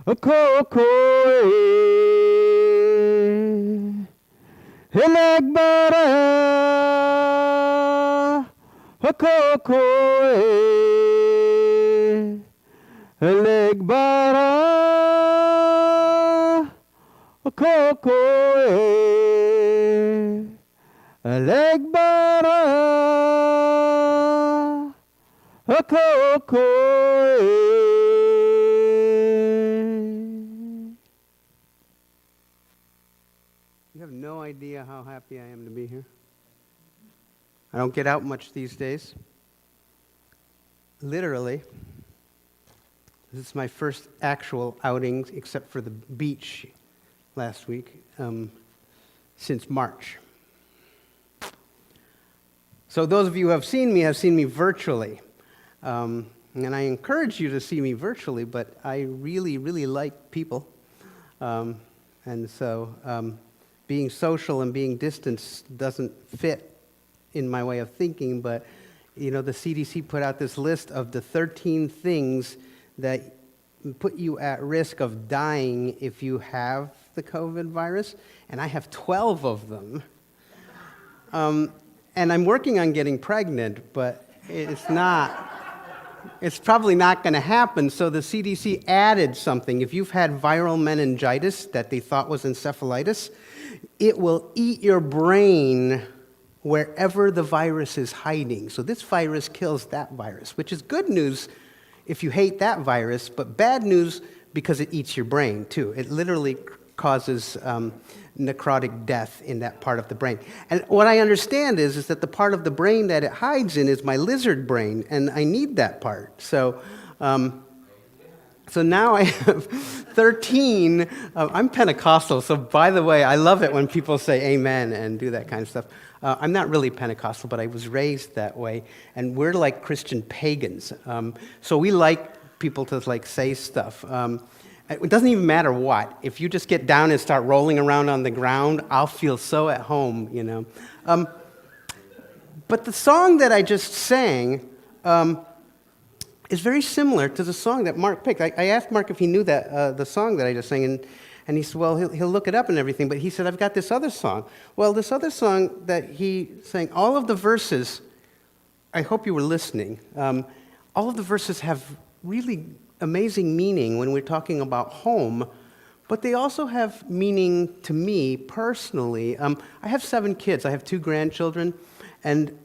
Okokoe, Elegbara, Okokoe, Elegbara, Okokoe, Elegbara, Okokoe. You have no idea how happy I am to be here. I don't get out much these days. Literally, this is my first actual outing, except for the beach last week, since March. So those of you who have seen me virtually. And I encourage you to see me virtually, but I really, really like people. And so being social and being distanced doesn't fit in my way of thinking, but you know, the CDC put out this list of the 13 things that put you at risk of dying if you have the COVID virus, and I have 12 of them. And I'm working on getting pregnant, but it's probably not going to happen, so the CDC added something. If you've had viral meningitis that they thought was encephalitis, it will eat your brain wherever the virus is hiding. So this virus kills that virus, which is good news if you hate that virus, but bad news because it eats your brain, too. It literally causes necrotic death in that part of the brain. And what I understand is that the part of the brain that it hides in is my lizard brain, and I need that part. So now I have 13. I'm Pentecostal, so by the way, I love it when people say amen and do that kind of stuff. I'm not really Pentecostal, but I was raised that way, and we're like Christian pagans. So we like people to like say stuff. It doesn't even matter what. If you just get down and start rolling around on the ground, I'll feel so at home, you know. But the song that I just sang is very similar to the song that Mark picked. I asked Mark if he knew that the song that I just sang, and he said, well, he'll look it up and everything, but he said, I've got this other song. Well, this other song that he sang, all of the verses, I hope you were listening, all of the verses have really amazing meaning when we're talking about home, but they also have meaning to me personally. I have 7 kids. I have 2 grandchildren, and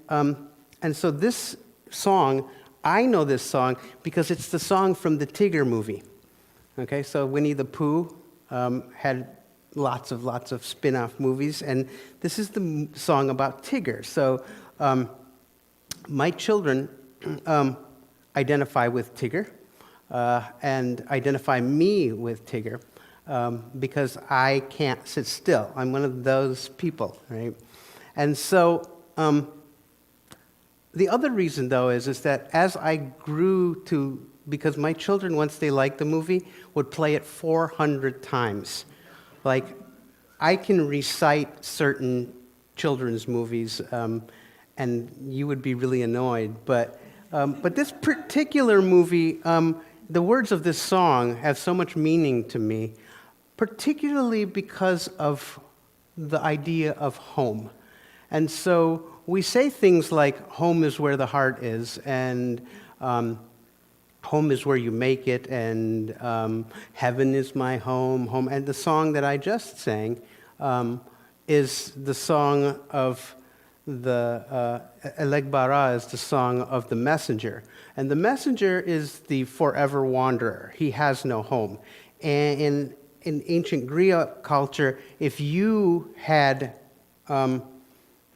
so this song, I know this song because it's the song from the Tigger movie. Okay, so Winnie the Pooh had lots of spin-off movies, and this is the song about Tigger. So my children identify with Tigger. And identify me with Tigger because I can't sit still. I'm one of those people, right? And so the other reason, though, is that as I grew to, because my children, once they liked the movie, would play it 400 times. Like, I can recite certain children's movies, and you would be really annoyed, but this particular movie, the words of this song have so much meaning to me, particularly because of the idea of home. And so we say things like, home is where the heart is, and home is where you make it, and heaven is my home. And the song that I just sang is the song of the Elegbara is the song of the messenger. And the messenger is the forever wanderer. He has no home. And in ancient Greek culture, if you had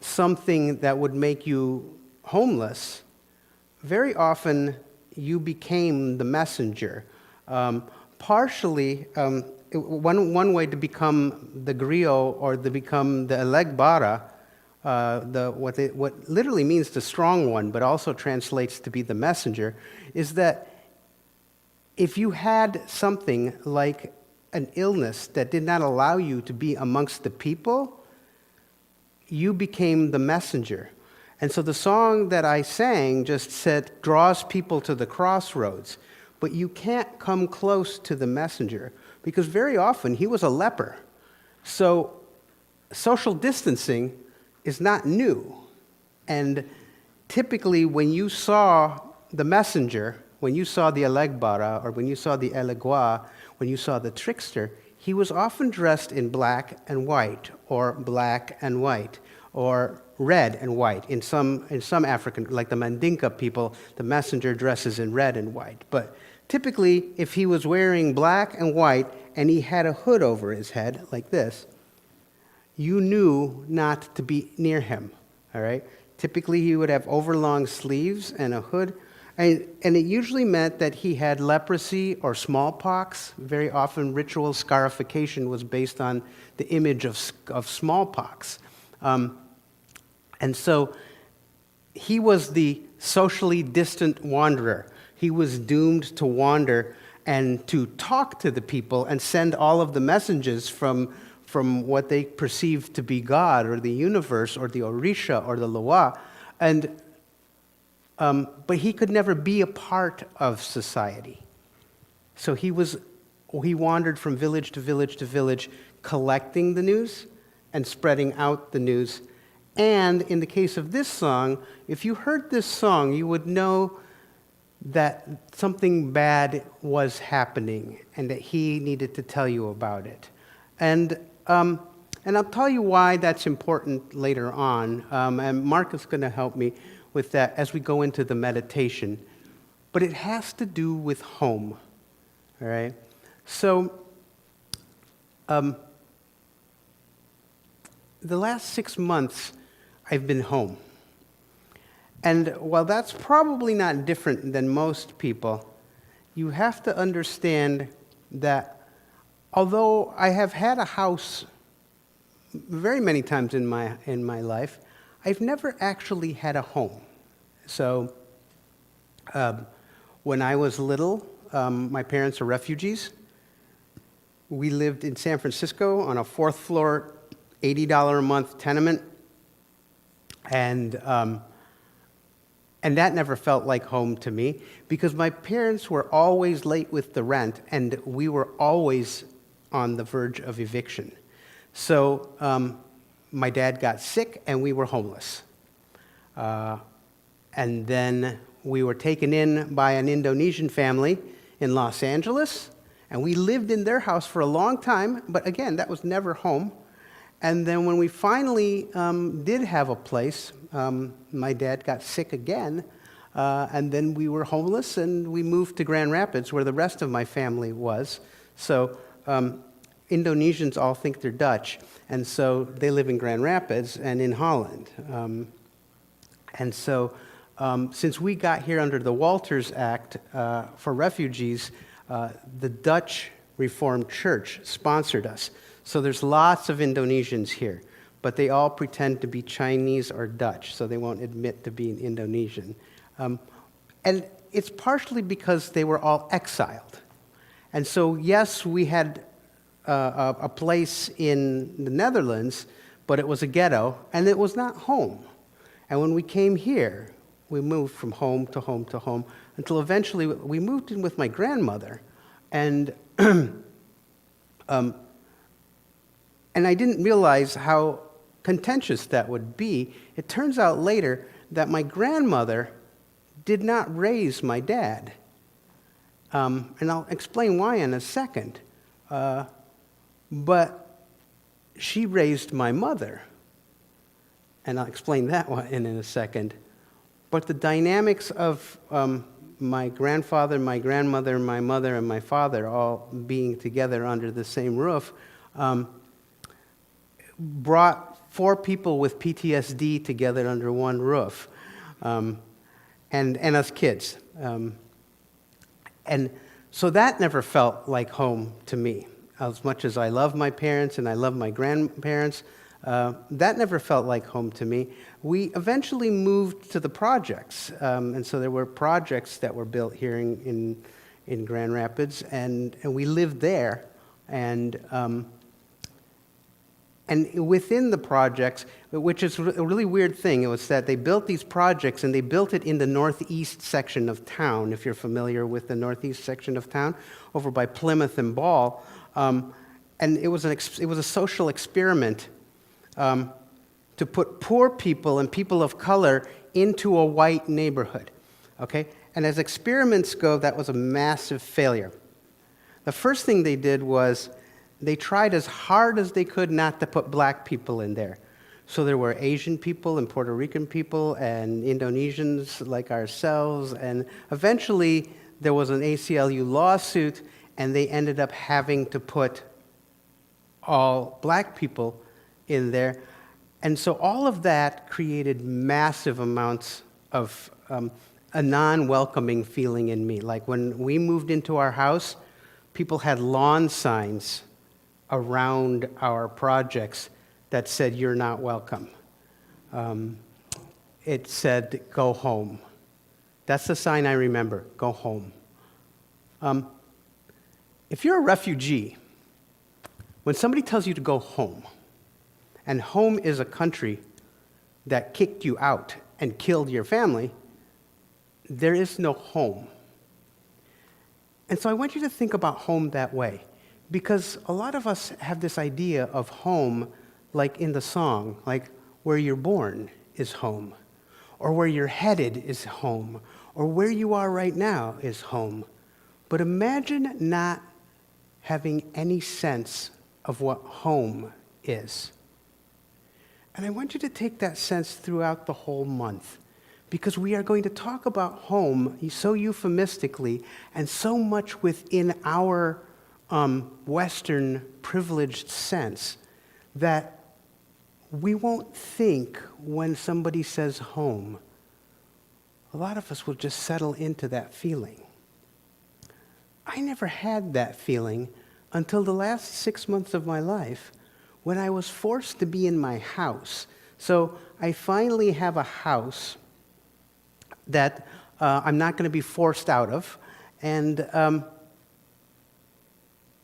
something that would make you homeless, very often you became the messenger. Partially, one way to become the griot or to become the Elegbara, what literally means the strong one, but also translates to be the messenger, is that if you had something like an illness that did not allow you to be amongst the people, you became the messenger. And so the song that I sang just said, draws people to the crossroads. but you can't come close to the messenger because very often he was a leper. So social distancing is not new. And typically when you saw the messenger, when you saw the Elegbara, or when you saw the Elegua, when you saw the trickster, he was often dressed in black and white, or black and white, or red and white. In some African, like the Mandinka people, the messenger dresses in red and white. But typically, if he was wearing black and white and he had a hood over his head, like this, you knew not to be near him, all right? Typically, he would have overlong sleeves and a hood, and it usually meant that he had leprosy or smallpox. Very often, ritual scarification was based on the image of smallpox. And so he was the socially distant wanderer. He was doomed to wander and to talk to the people and send all of the messages from what they perceived to be God or the universe or the Orisha or the Loa. But he could never be a part of society. So he wandered from village to village to village, collecting the news and spreading out the news. And in the case of this song, if you heard this song, you would know that something bad was happening and that he needed to tell you about it. And I'll tell you why that's important later on. And Mark is going to help me with that as we go into the meditation. But it has to do with home, all right? So, the last 6 months, I've been home. And while that's probably not different than most people, you have to understand that although I have had a house very many times in my life, I've never actually had a home. So when I was little, my parents are refugees. We lived in San Francisco on a 4th floor, $80 a month tenement. And that never felt like home to me because my parents were always late with the rent and we were always on the verge of eviction. So my dad got sick and we were homeless. And then we were taken in by an Indonesian family in Los Angeles, and we lived in their house for a long time, but again, that was never home. And then when we finally did have a place, my dad got sick again, and then we were homeless, and we moved to Grand Rapids, where the rest of my family was. So Indonesians all think they're Dutch, and so they live in Grand Rapids and in Holland. And so since we got here under the Walters Act for refugees, the Dutch Reformed Church sponsored us. So there's lots of Indonesians here, but they all pretend to be Chinese or Dutch, so they won't admit to being Indonesian. And it's partially because they were all exiled. And so, yes, we had a place in the Netherlands, but it was a ghetto, and it was not home. And when we came here, we moved from home to home to home, until eventually we moved in with my grandmother. And and I didn't realize how contentious that would be. It turns out later that my grandmother did not raise my dad. And I'll explain why in a second. But she raised my mother. And I'll explain that one in a second. But the dynamics of my grandfather, my grandmother, my mother, and my father all being together under the same roof brought 4 people with PTSD together under one roof, and us kids. And so that never felt like home to me. As much as I love my parents and I love my grandparents, that never felt like home to me. We eventually moved to the projects, and so there were projects that were built here in Grand Rapids, and we lived there. And And within the projects, which is a really weird thing, it was that they built these projects and they built it in the northeast section of town, if you're familiar with the northeast section of town, over by Plymouth and Ball. And it was a social experiment to put poor people and people of color into a white neighborhood. Okay? And as experiments go, that was a massive failure. The first thing they did was they tried as hard as they could not to put black people in there. So there were Asian people and Puerto Rican people and Indonesians like ourselves, and eventually there was an ACLU lawsuit, and they ended up having to put all black people in there. And so all of that created massive amounts of a non-welcoming feeling in me. Like when we moved into our house, people had lawn signs around our projects that said, "You're not welcome." It said, "Go home." That's the sign I remember, "Go home." If you're a refugee, when somebody tells you to go home, and home is a country that kicked you out and killed your family, there is no home. And so I want you to think about home that way, because a lot of us have this idea of home like in the song, like where you're born is home, or where you're headed is home, or where you are right now is home. But imagine not having any sense of what home is. And I want you to take that sense throughout the whole month, because we are going to talk about home so euphemistically and so much within our Western privileged sense that we won't think when somebody says home. A lot of us will just settle into that feeling. I never had that feeling until the last 6 months of my life when I was forced to be in my house. So I finally have a house that I'm not going to be forced out of. And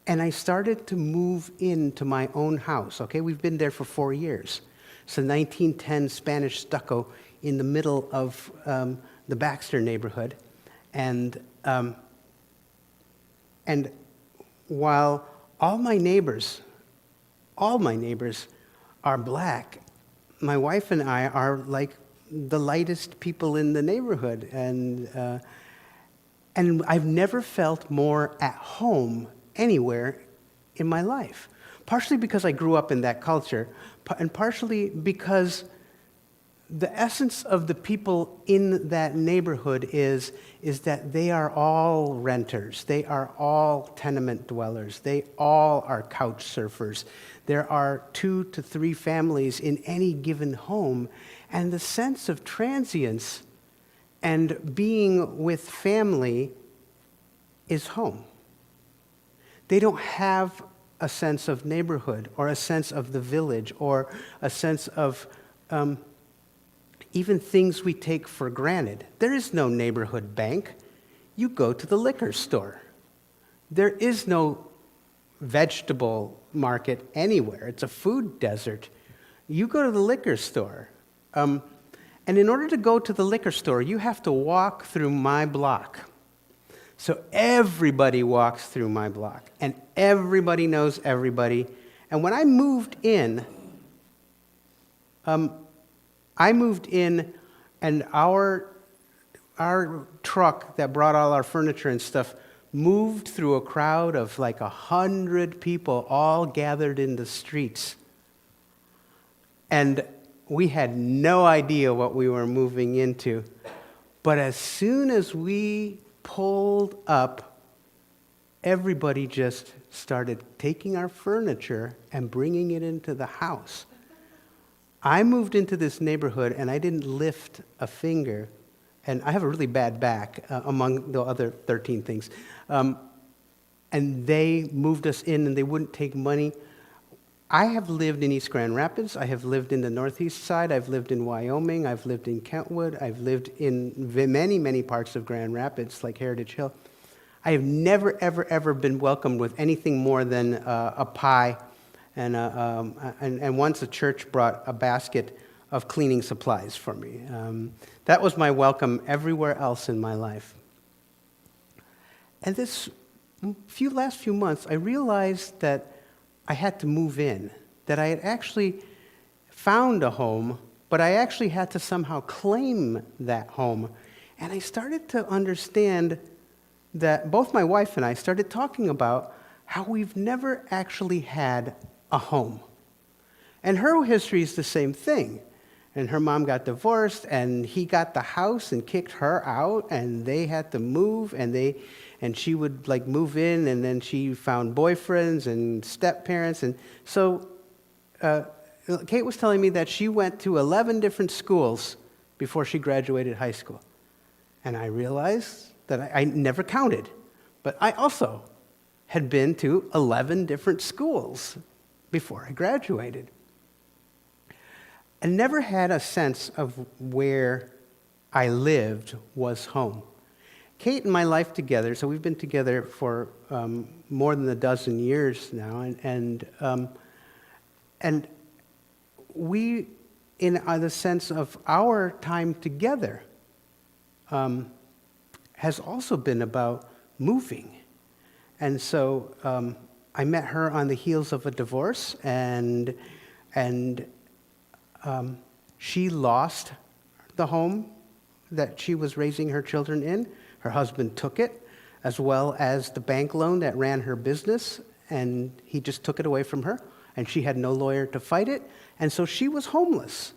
I started to move into my own house, okay? We've been there for 4 years. It's a 1910 Spanish stucco in the middle of the Baxter neighborhood. And while all my neighbors are black, my wife and I are like the lightest people in the neighborhood. And I've never felt more at home anywhere in my life. Partially because I grew up in that culture, and partially because the essence of the people in that neighborhood is that they are all renters. They are all tenement dwellers. They all are couch surfers. There are 2 to 3 families in any given home, and the sense of transience and being with family is home. They don't have a sense of neighborhood or a sense of the village or a sense of even things we take for granted. There is no neighborhood bank. You go to the liquor store. There is no vegetable market anywhere. It's a food desert. You go to the liquor store. And in order to go to the liquor store, you have to walk through my block. So everybody walks through my block, and everybody knows everybody. And when I moved in, and our truck that brought all our furniture and stuff moved through a crowd of like 100 people all gathered in the streets. And we had no idea what we were moving into. But as soon as we pulled up, everybody just started taking our furniture and bringing it into the house. I moved into this neighborhood and I didn't lift a finger, and I have a really bad back among the other 13 things. And they moved us in and they wouldn't take money. I have lived in East Grand Rapids. I have lived in the Northeast side. I've lived in Wyoming. I've lived in Kentwood. I've lived in many, many parts of Grand Rapids, like Heritage Hill. I have never, ever, ever been welcomed with anything more than a pie And once a church brought a basket of cleaning supplies for me. That was my welcome everywhere else in my life. And this last few months, I realized that I had to move in, that I had actually found a home, but I actually had to somehow claim that home. And I started to understand that both my wife and I started talking about how we've never actually had a home. And her history is the same thing. And her mom got divorced, and he got the house and kicked her out, and they had to move, and she would like move in, and then she found boyfriends and step-parents. And so Kate was telling me that she went to 11 different schools before she graduated high school. And I realized that I never counted, but I also had been to 11 different schools before I graduated. I never had a sense of where I lived was home. Kate and my life together, so we've been together for more than a dozen years now, and we, in the sense of our time together, has also been about moving. And so I met her on the heels of a divorce, and she lost the home that she was raising her children in. Her husband took it, as well as the bank loan that ran her business, and he just took it away from her, and she had no lawyer to fight it, and so she was homeless.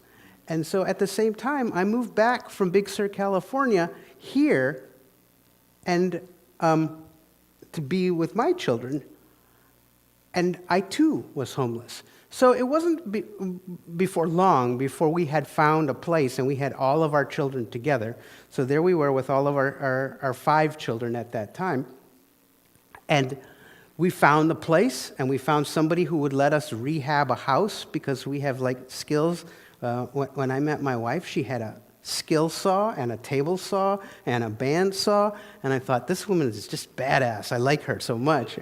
And so at the same time, I moved back from Big Sur, California, here, and to be with my children, and I too was homeless. So it wasn't before long before we had found a place and we had all of our children together. So there we were with all of our 5 children at that time. And we found the place, and we found somebody who would let us rehab a house because we have like skills. When I met my wife, she had a skill saw and a table saw and a band saw, and I thought, this woman is just badass. I like her so much.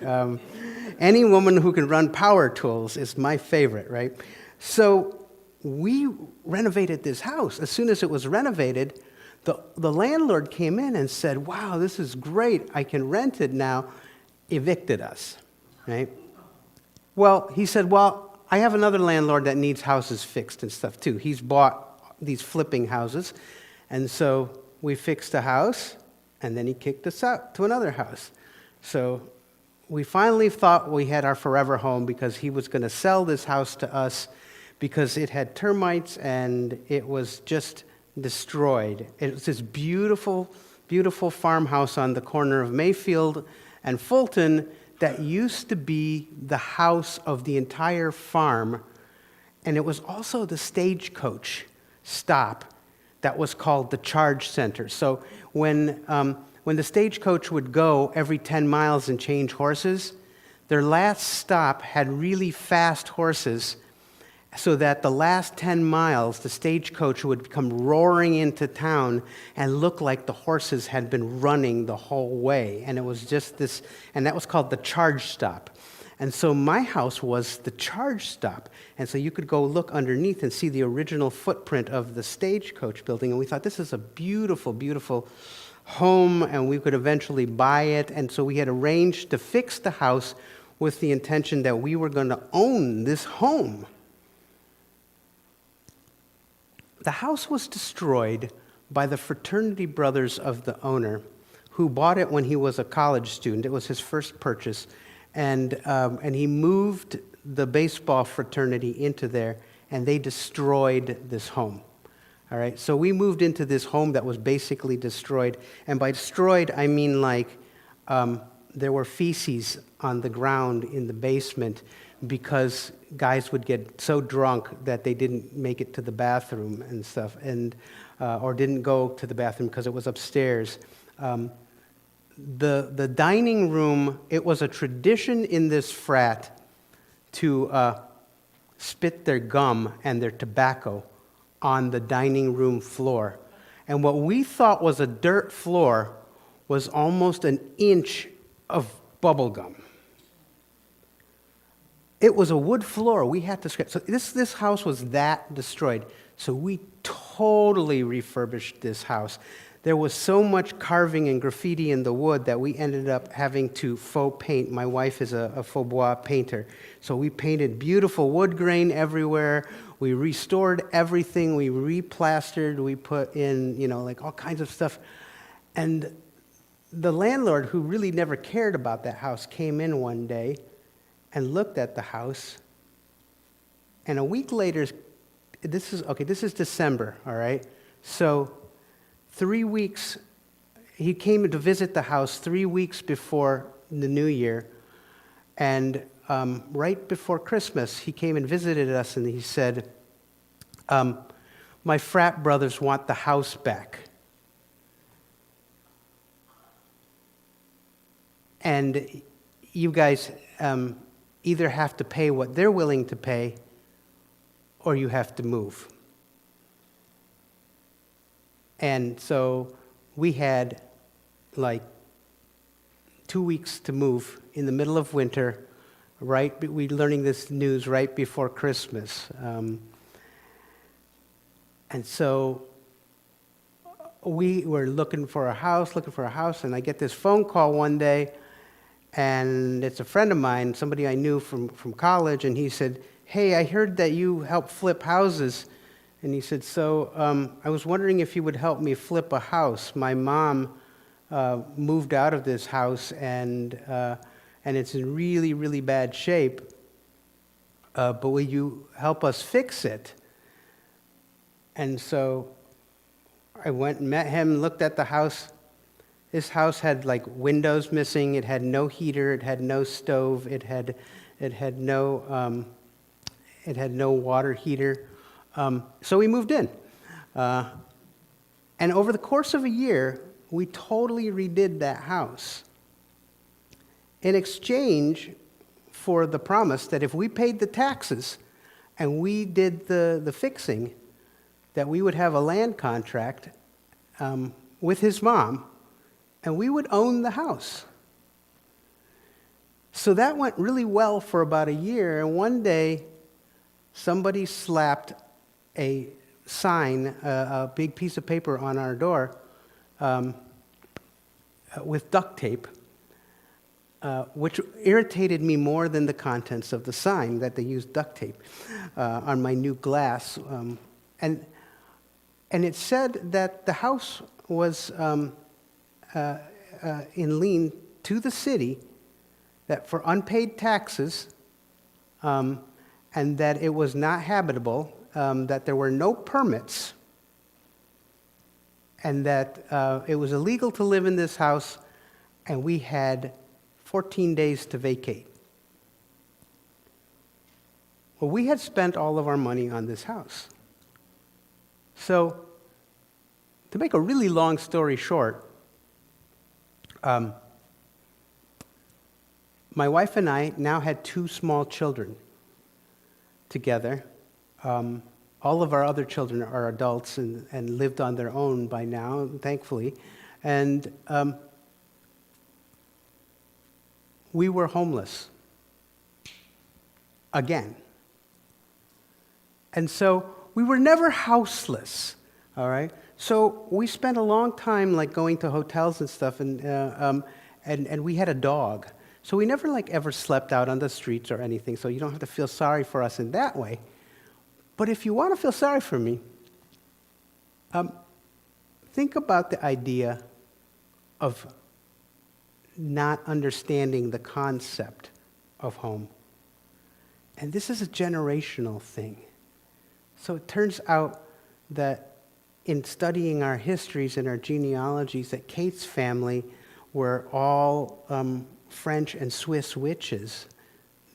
Any woman who can run power tools is my favorite, right? So we renovated this house. As soon as it was renovated, the landlord came in and said, wow, this is great. I can rent it now. Evicted us, right? Well, he said, well, I have another landlord that needs houses fixed and stuff too. He's bought these flipping houses. And so we fixed a house, and then he kicked us out to another house. So we finally thought we had our forever home because he was going to sell this house to us because it had termites and it was just destroyed. It was this beautiful, beautiful farmhouse on the corner of Mayfield and Fulton that used to be the house of the entire farm, and it was also the stagecoach stop that was called the Charge Center. So when the stagecoach would go every 10 miles and change horses, their last stop had really fast horses, so that the last 10 miles, the stagecoach would come roaring into town and look like the horses had been running the whole way. And it was just this, and that was called the charge stop. And so my house was the charge stop. And so you could go look underneath and see the original footprint of the stagecoach building. And we thought, this is a beautiful, beautiful home, and we could eventually buy it. And so we had arranged to fix the house with the intention that we were going to own this home. The house was destroyed by the fraternity brothers of the owner, who bought it when he was a college student. It was his first purchase, and he moved the baseball fraternity into there, and they destroyed this home. All right, so we moved into this home that was basically destroyed, and by destroyed, I mean like there were feces on the ground in the basement because guys would get so drunk that they didn't make it to the bathroom and stuff, and or didn't go to the bathroom because it was upstairs. The dining room, it was a tradition in this frat to spit their gum and their tobacco on the dining room floor. And what we thought was a dirt floor was almost an inch of bubble gum. It was a wood floor. We had to scrape. So this house was that destroyed. So we totally refurbished this house. There was so much carving and graffiti in the wood that we ended up having to faux paint. My wife is a faux bois painter. So we painted beautiful wood grain everywhere. We restored everything. We replastered. We put in, like all kinds of stuff. And the landlord, who really never cared about that house, came in one day and looked at the house. And a week later, this is December, all right? So 3 weeks, he came to visit the house 3 weeks before the New Year. And right before Christmas, he came and visited us, and he said, my frat brothers want the house back. And you guys either have to pay what they're willing to pay, or you have to move. And so we had like 2 weeks to move in the middle of winter, we learning this news right before Christmas. And so we were looking for a house, and I get this phone call one day, and it's a friend of mine, somebody I knew from college, and he said, hey, I heard that you help flip houses. And he said, so I was wondering if you would help me flip a house. My mom moved out of this house, and it's in really, really bad shape, but will you help us fix it? And so I went and met him, looked at the house. This house had like windows missing. It had no heater. It had no stove. It had no water heater. So we moved in. And over the course of a year, we totally redid that house in exchange for the promise that if we paid the taxes and we did the fixing, that we would have a land contract with his mom, and we would own the house. So that went really well for about a year, and one day, somebody slapped a sign, a big piece of paper on our door with duct tape, which irritated me more than the contents of the sign, that they used duct tape on my new glass. And it said that the house was in lien to the city, that for unpaid taxes, and that it was not habitable, that there were no permits, and that it was illegal to live in this house, and we had 14 days to vacate. Well, we had spent all of our money on this house. So, to make a really long story short, my wife and I now had 2 small children together. All of our other children are adults and lived on their own by now, thankfully. And we were homeless again. And so we were never houseless, all right? So we spent a long time like going to hotels and stuff, and we had a dog. So we never like ever slept out on the streets or anything, so you don't have to feel sorry for us in that way. But if you want to feel sorry for me, think about the idea of not understanding the concept of home. And this is a generational thing. So it turns out that in studying our histories and our genealogies, that Kate's family were all French and Swiss witches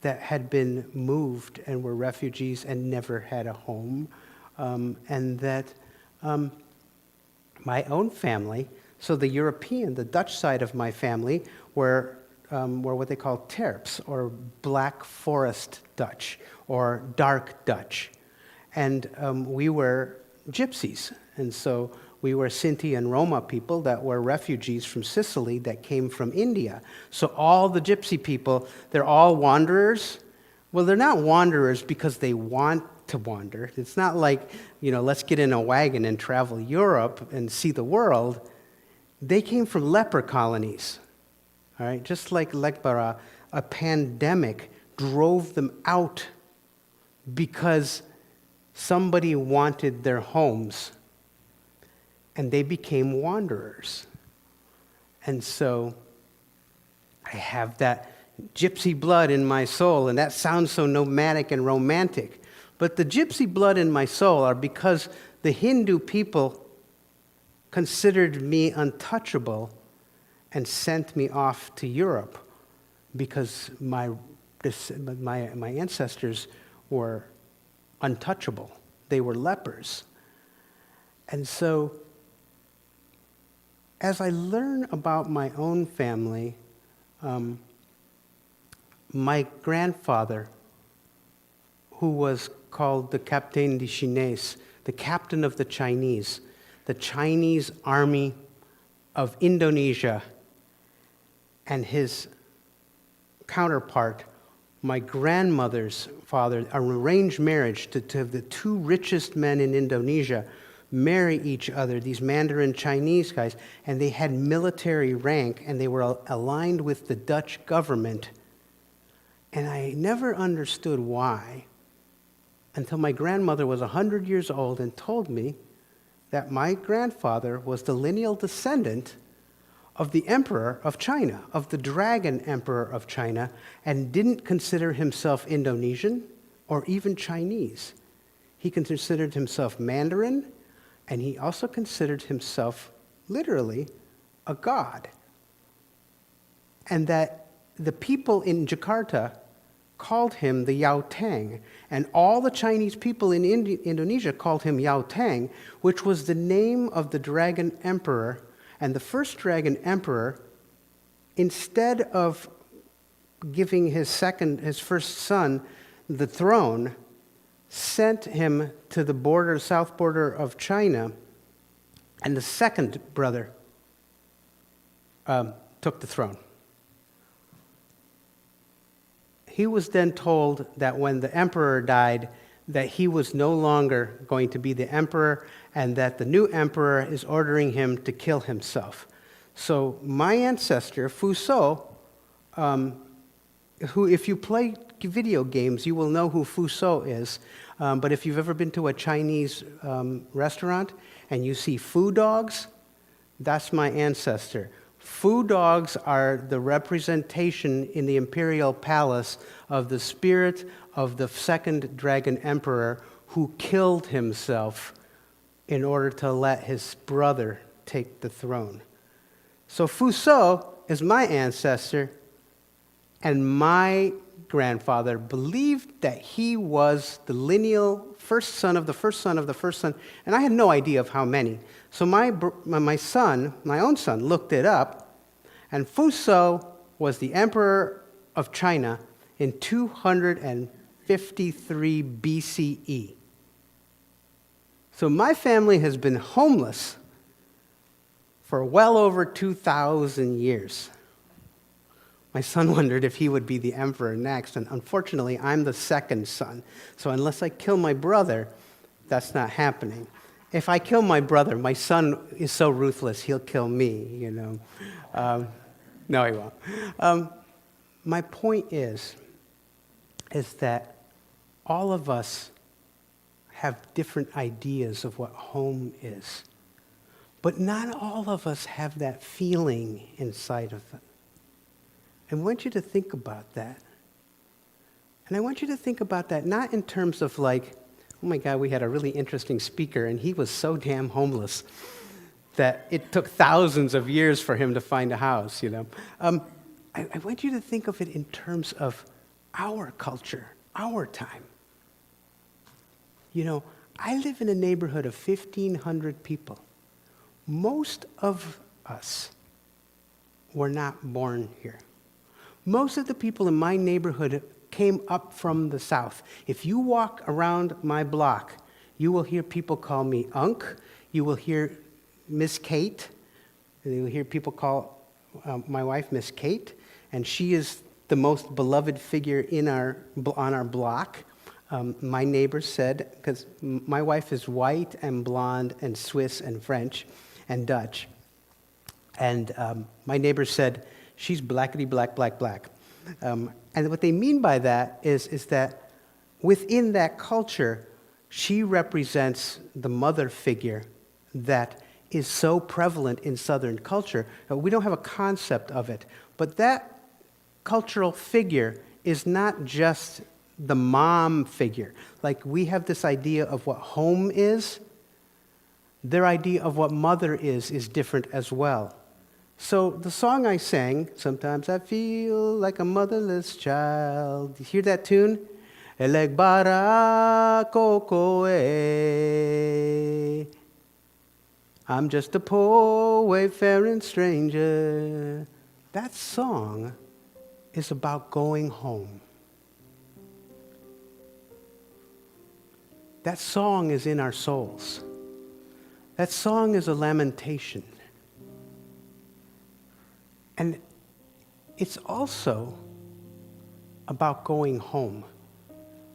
that had been moved and were refugees and never had a home. And that my own family, so the Dutch side of my family, were what they call Terps, or Black Forest Dutch, or Dark Dutch. And we were gypsies. And so we were Sinti and Roma people that were refugees from Sicily that came from India. So all the gypsy people, they're all wanderers. Well, they're not wanderers because they want to wander. It's not like, let's get in a wagon and travel Europe and see the world. They came from leper colonies, all right? Just like Lekbara, a pandemic drove them out because somebody wanted their homes, and they became wanderers. And so I have that gypsy blood in my soul, and that sounds so nomadic and romantic. But the gypsy blood in my soul are because the Hindu people considered me untouchable and sent me off to Europe because my ancestors were untouchable. They were lepers. And so, as I learn about my own family, my grandfather, who was called the Capitaine de Chines, the captain of the Chinese army of Indonesia, and his counterpart, my grandmother's father, an arranged marriage to the two richest men in Indonesia, marry each other, these Mandarin Chinese guys, and they had military rank, and they were aligned with the Dutch government. And I never understood why until my grandmother was 100 years old and told me that my grandfather was the lineal descendant of the emperor of China, of the dragon emperor of China, and didn't consider himself Indonesian or even Chinese. He considered himself Mandarin, and he also considered himself literally a god. And that the people in Jakarta called him the Yao Tang, and all the Chinese people in Indonesia called him Yao Tang, which was the name of the dragon emperor. And the first dragon emperor, instead of giving his first son the throne, sent him to the south border of China, and the second brother took the throne. He was then told that when the emperor died, that he was no longer going to be the emperor, and that the new emperor is ordering him to kill himself. So my ancestor, Fu So, who, if you play video games, you will know who Fu So is. But if you've ever been to a Chinese restaurant and you see Fu dogs, that's my ancestor. Fu dogs are the representation in the imperial palace of the spirit of the second dragon emperor who killed himself in order to let his brother take the throne. So Fu So is my ancestor, and my grandfather believed that he was the lineal first son of the first son of the first son, and I had no idea of how many. So my own son, looked it up, and Fu So was the emperor of China in 253 BCE. So my family has been homeless for well over 2,000 years. My son wondered if he would be the emperor next, and unfortunately, I'm the second son. So unless I kill my brother, that's not happening. If I kill my brother, my son is so ruthless, he'll kill me, No, he won't. My point is that all of us have different ideas of what home is. But not all of us have that feeling inside of it. I want you to think about that. And I want you to think about that not in terms of like, oh my God, we had a really interesting speaker and he was so damn homeless that it took thousands of years for him to find a house, I want you to think of it in terms of our culture, our time. I live in a neighborhood of 1,500 people. Most of us were not born here. Most of the people in my neighborhood came up from the South. If you walk around my block, you will hear people call me Unc. You will hear Miss Kate. And you will hear people call my wife Miss Kate. And she is the most beloved figure on our block. My neighbor said, because my wife is white and blonde and Swiss and French and Dutch, and my neighbor said, she's blackety black, black, black. And what they mean by that is that within that culture, she represents the mother figure that is so prevalent in Southern culture. We don't have a concept of it, but that cultural figure is not just the mom figure. Like we have this idea of what home is, their idea of what mother is different as well. So the song I sang, Sometimes I Feel Like a Motherless Child. You hear that tune? Elegbara kokoe. I'm just a poor wayfaring stranger. That song is about going home. That song is in our souls. That song is a lamentation. And it's also about going home.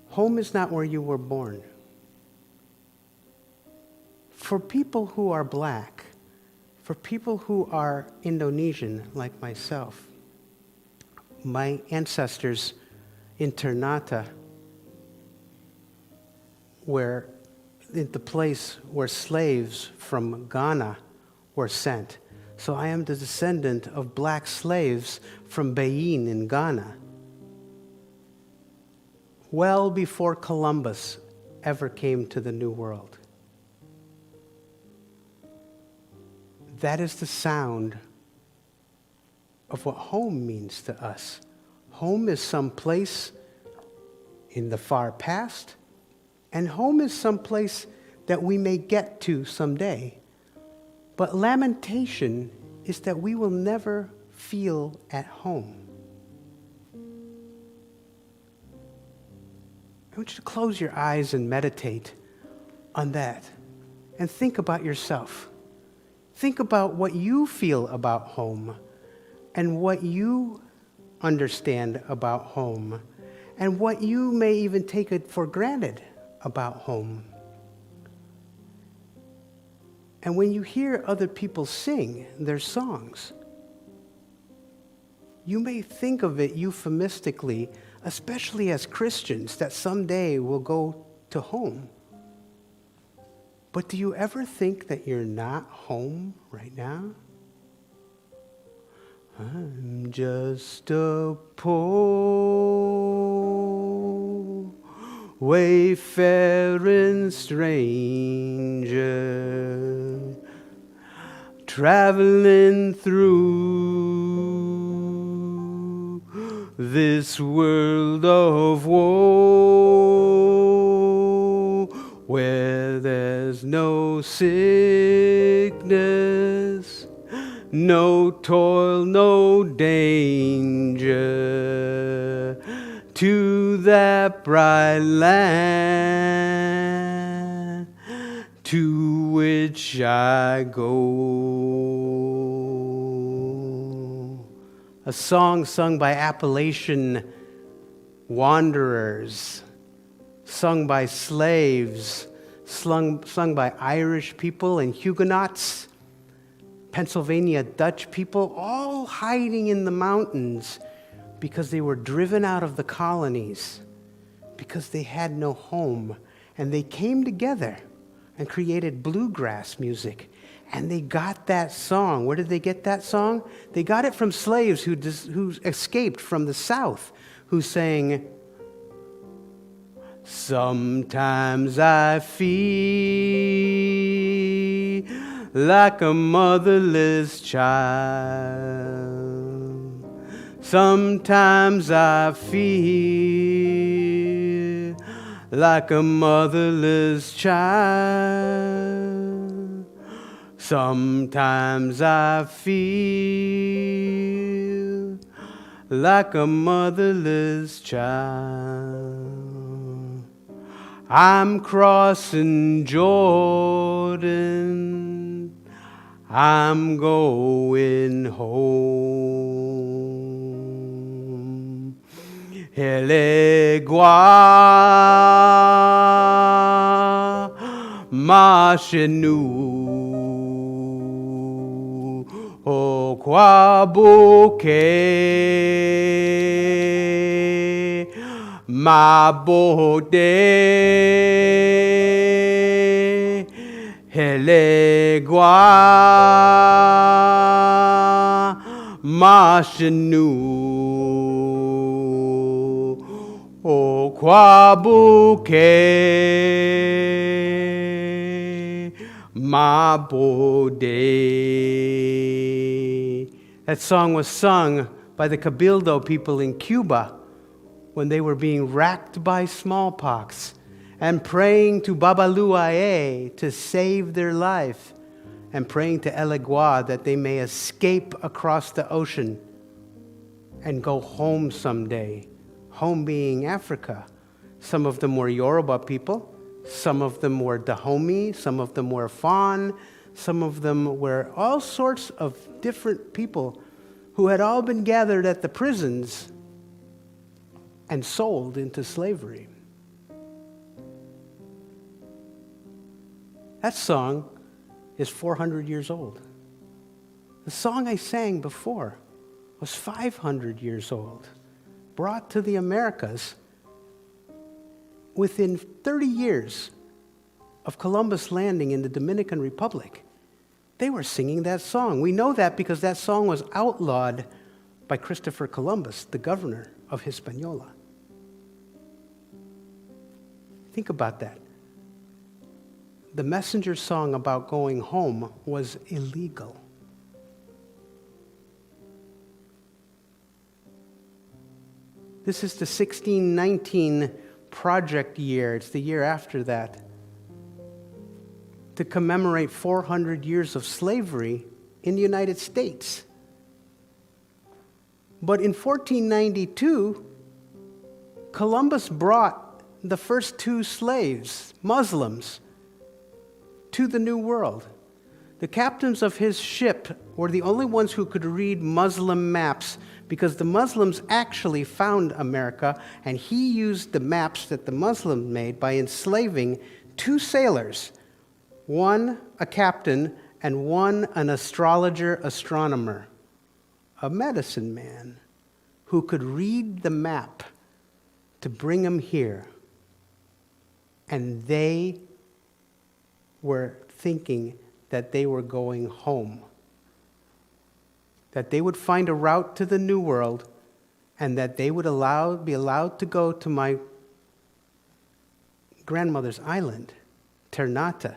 Home is not where you were born. For people who are black, for people who are Indonesian like myself, my ancestors in Ternate, where in the place where slaves from Ghana were sent. So I am the descendant of black slaves from Benin in Ghana. Well before Columbus ever came to the New World. That is the sound of what home means to us. Home is some place in the far past, and home is some place that we may get to someday. But lamentation is that we will never feel at home. I want you to close your eyes and meditate on that and think about yourself. Think about what you feel about home and what you understand about home and what you may even take it for granted about home. And when you hear other people sing their songs, you may think of it euphemistically, especially as Christians, that someday we'll go to home. But do you ever think that you're not home right now? I'm just a poor wayfaring stranger, traveling through this world of woe, where there's no sickness, no toil, no danger, to that bright land to which I go. A song sung by Appalachian wanderers, sung by slaves, sung by Irish people and Huguenots, Pennsylvania Dutch people, all hiding in the mountains because they were driven out of the colonies, because they had no home. And they came together and created bluegrass music. And they got that song. Where did they get that song? They got it from slaves who escaped from the South, who sang, sometimes I feel like a motherless child. Sometimes I feel like a motherless child. Sometimes I feel like a motherless child. I'm crossing Jordan, I'm going home. Helegua Mashenu Okwabuke Mabode Helegua Mashenu Okwabuke Mabode. That song was sung by the Cabildo people in Cuba when they were being racked by smallpox and praying to Babaluae to save their life and praying to Elegua that they may escape across the ocean and go home someday. Home being Africa. Some of them were Yoruba people. Some of them were Dahomey. Some of them were Fon. Some of them were all sorts of different people who had all been gathered at the prisons and sold into slavery. That song is 400 years old. The song I sang before was 500 years old, brought to the Americas within 30 years of Columbus landing in the Dominican Republic. They were singing that song. We know that because that song was outlawed by Christopher Columbus, the governor of Hispaniola. Think about that. The messenger song about going home was illegal. This is the 1619 project year. It's the year after that, to commemorate 400 years of slavery in the United States. But in 1492, Columbus brought the first two slaves, Muslims, to the New World. The captains of his ship were the only ones who could read Muslim maps because the Muslims actually found America, and he used the maps that the Muslims made by enslaving two sailors, one a captain and one an astrologer, astronomer, a medicine man who could read the map to bring him here. And they were thinking that they were going home, that they would find a route to the New World, and that they would be allowed to go to my grandmother's island, Ternate,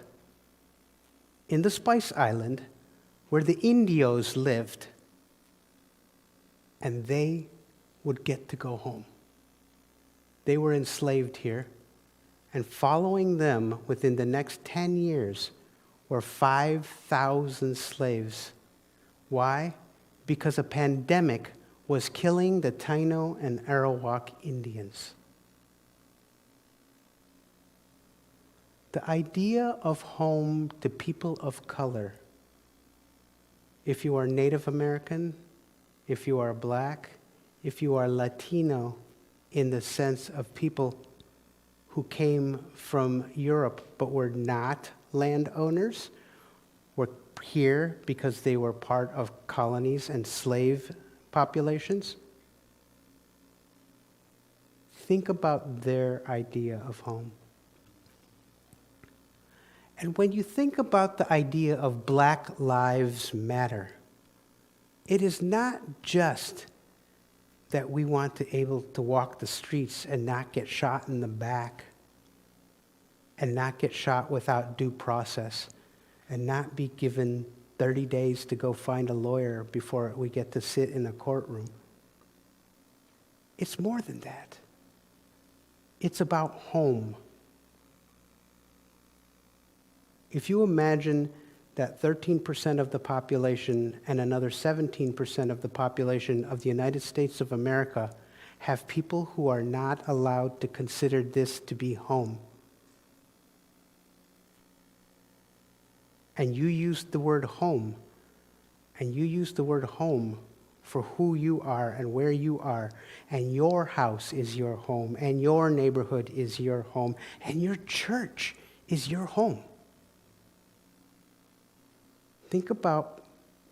in the Spice Island, where the Indios lived, and they would get to go home. They were enslaved here, and following them within the next 10 years were 5,000 slaves. Why? Because a pandemic was killing the Taino and Arawak Indians. The idea of home to people of color, if you are Native American, if you are black, if you are Latino, in the sense of people who came from Europe but were not landowners, were here because they were part of colonies and slave populations. Think about their idea of home. And when you think about the idea of Black Lives Matter, it is not just that we want to be able to walk the streets and not get shot in the back, and not get shot without due process, and not be given 30 days to go find a lawyer before we get to sit in a courtroom. It's more than that. It's about home. If you imagine that 13% of the population and another 17% of the population of the United States of America have people who are not allowed to consider this to be home, and you used the word home, and you used the word home for who you are and where you are, and your house is your home, and your neighborhood is your home, and your church is your home. Think about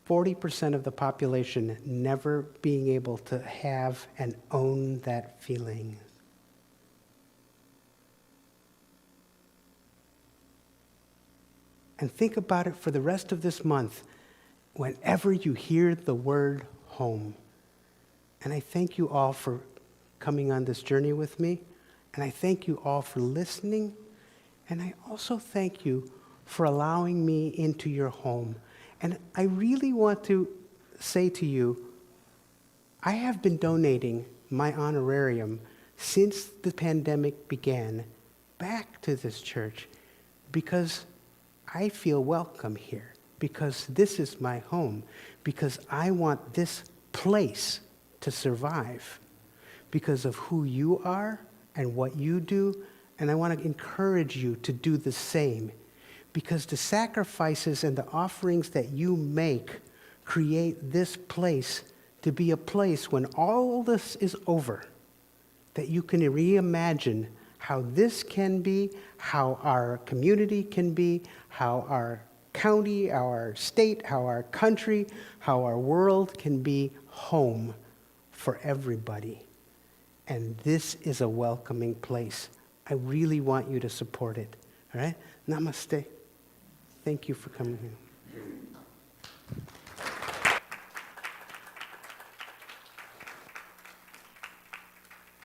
40% of the population never being able to have and own that feeling. And think about it for the rest of this month, whenever you hear the word home. And I thank you all for coming on this journey with me. And I thank you all for listening. And I also thank you for allowing me into your home. And I really want to say to you, I have been donating my honorarium since the pandemic began back to this church because I feel welcome here, because this is my home, because I want this place to survive because of who you are and what you do, and I want to encourage you to do the same, because the sacrifices and the offerings that you make create this place to be a place when all this is over, that you can reimagine how this can be, how our community can be, how our county, our state, how our country, how our world can be home for everybody. And this is a welcoming place. I really want you to support it. All right? Namaste. Thank you for coming here.